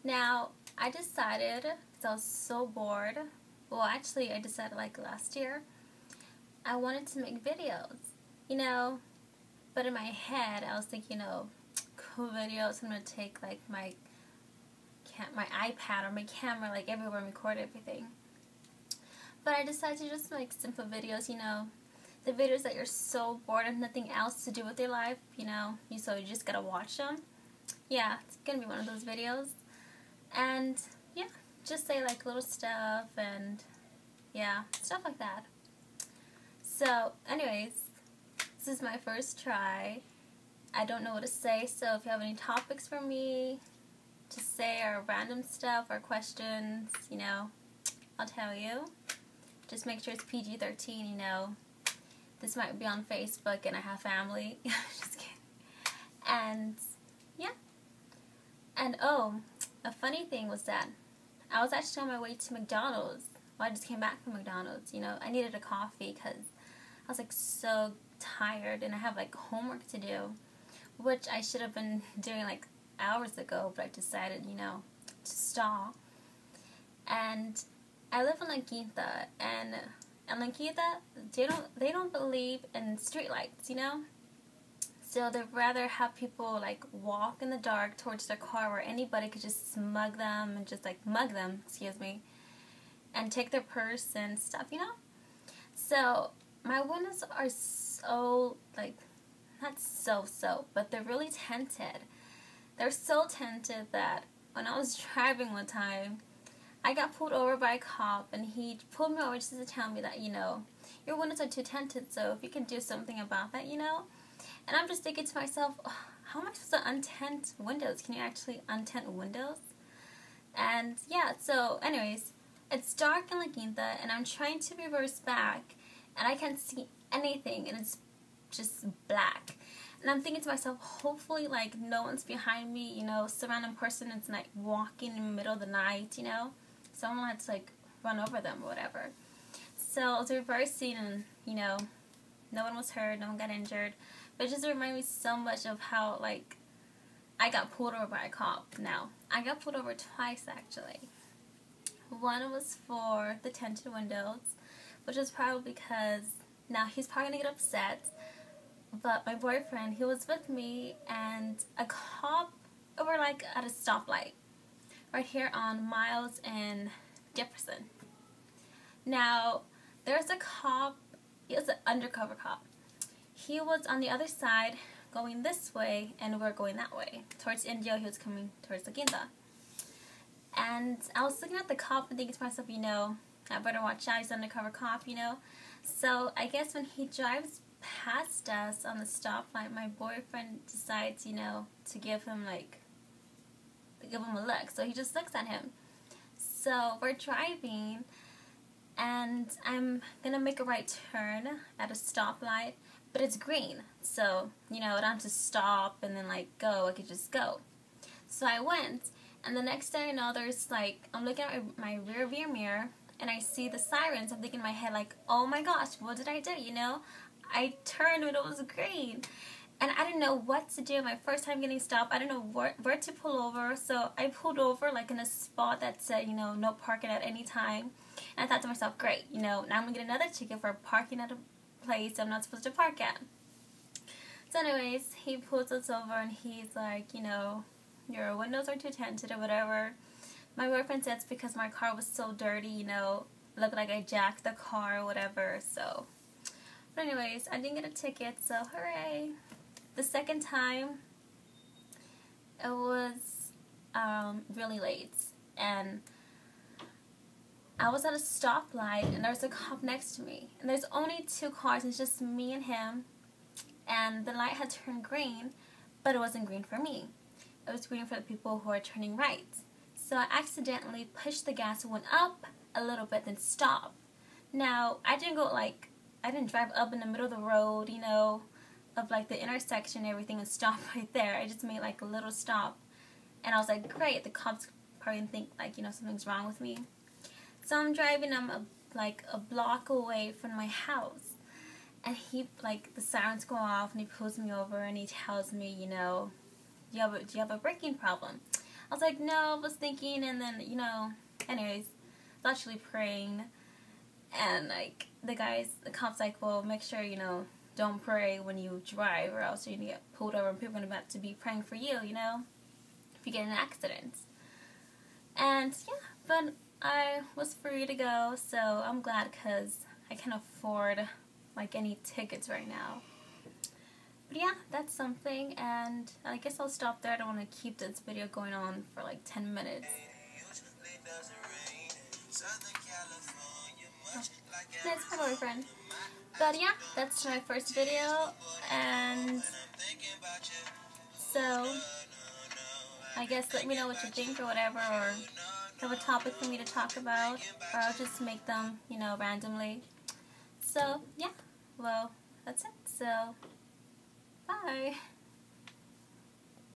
Now I decided, because I was so bored, well actually I decided like last year, I wanted to make videos, you know, but in my head I was thinking, cool videos, I'm going to take like my iPad or my camera like everywhere and record everything. But I decided to just make simple videos, the videos that you're so bored and nothing else to do with your life, so you just gotta watch them. Yeah, it's gonna be one of those videos. And yeah, just say like little stuff and yeah, stuff like that. So anyways, this is my first try. I don't know what to say, so if you have any topics for me to say or random stuff or questions, I'll tell you. Just make sure it's PG-13, This might be on Facebook and I have family. Just kidding. And yeah. And oh, a funny thing was that I was actually on my way to McDonald's. Well, I just came back from McDonald's, I needed a coffee because I was like so tired and I have like homework to do, which I should have been doing like hours ago, but I decided, to stall. And I live in La Quinta, and in La Quinta, they don't believe in streetlights, So they'd rather have people like walk in the dark towards their car where anybody could just smug them and just like mug them, and take their purse and stuff, So my windows are so like, not so, but they're really tinted. They're so tinted that when I was driving one time, I got pulled over by a cop, and he pulled me over just to tell me that, your windows are too tinted, so if you can do something about that, And I'm just thinking to myself, oh, how am I supposed to untint windows? Can you actually untint windows? And yeah, so anyways, it's dark in La Quinta, and I'm trying to reverse back, and I can't see anything, and it's just black. And I'm thinking to myself, hopefully, like, no one's behind me, some random person is, like, walking in the middle of the night, Someone had to, like, run over them or whatever. So I was reversing, and, no one was hurt, no one got injured. But it just reminded me so much of how, like, I got pulled over by a cop. Now, I got pulled over twice, actually. One was for the tinted windows, which was probably because, now he's probably going to get upset, but my boyfriend, he was with me, and a cop, over like at a stoplight, right here on Miles and Jefferson. Now, there's a cop, he was an undercover cop. He was on the other side, going this way, and we're going that way. Towards Indio, he was coming towards La Quinta. And I was looking at the cop and thinking to myself, I better watch out, he's an undercover cop, So I guess when he drives past us on the stoplight, my boyfriend decides, to give him a look. So he just looks at him. So we're driving, and I'm gonna make a right turn at a stoplight, but it's green. So, I don't have to stop and then like go. I could just go. So I went, and the next thing I know, there's like, I'm looking at my rear view mirror, and I see the sirens. I'm thinking in my head like, oh my gosh, what did I do, I turned when it was green, and I didn't know what to do. My first time getting stopped, I didn't know where to pull over, so I pulled over like in a spot that said, no parking at any time, and I thought to myself, great, now I'm going to get another ticket for parking at a place I'm not supposed to park at. So anyways, he pulls us over, and he's like, your windows are too tinted or whatever. My boyfriend said it's because my car was so dirty, looked like I jacked the car or whatever, so... But anyways, I didn't get a ticket, so hooray. The second time, it was really late, and I was at a stoplight, and there's a cop next to me, and there's only two cars, and it's just me and him, and the light had turned green, but it wasn't green for me. It was green for the people who are turning right. So I accidentally pushed the gas and went up a little bit, then stopped. Now, I didn't drive up in the middle of the road, of like the intersection and everything and stop right there. I just made like a little stop. And I was like, great, the cops probably think like, something's wrong with me. So I'm driving, I'm a block away from my house. And the sirens go off, and he pulls me over, and he tells me, do you have a braking problem? I was like, no, I was thinking, and then, you know, anyways, I was actually praying, and, like, the cop's like, well, make sure, you know, don't pray when you drive, or else you're going to get pulled over, and people are about to be praying for you, you know, if you get in an accident. And, yeah, but I was free to go, so I'm glad, because I can't afford, like, any tickets right now. But yeah, that's something, and I guess I'll stop there. I don't want to keep this video going on for like 10 minutes. Oh, that's my boyfriend. But yeah, that's my first video, and so I guess let me know what you think or whatever, or have a topic for me to talk about, or I'll just make them, you know, randomly. So yeah, well, that's it. So bye.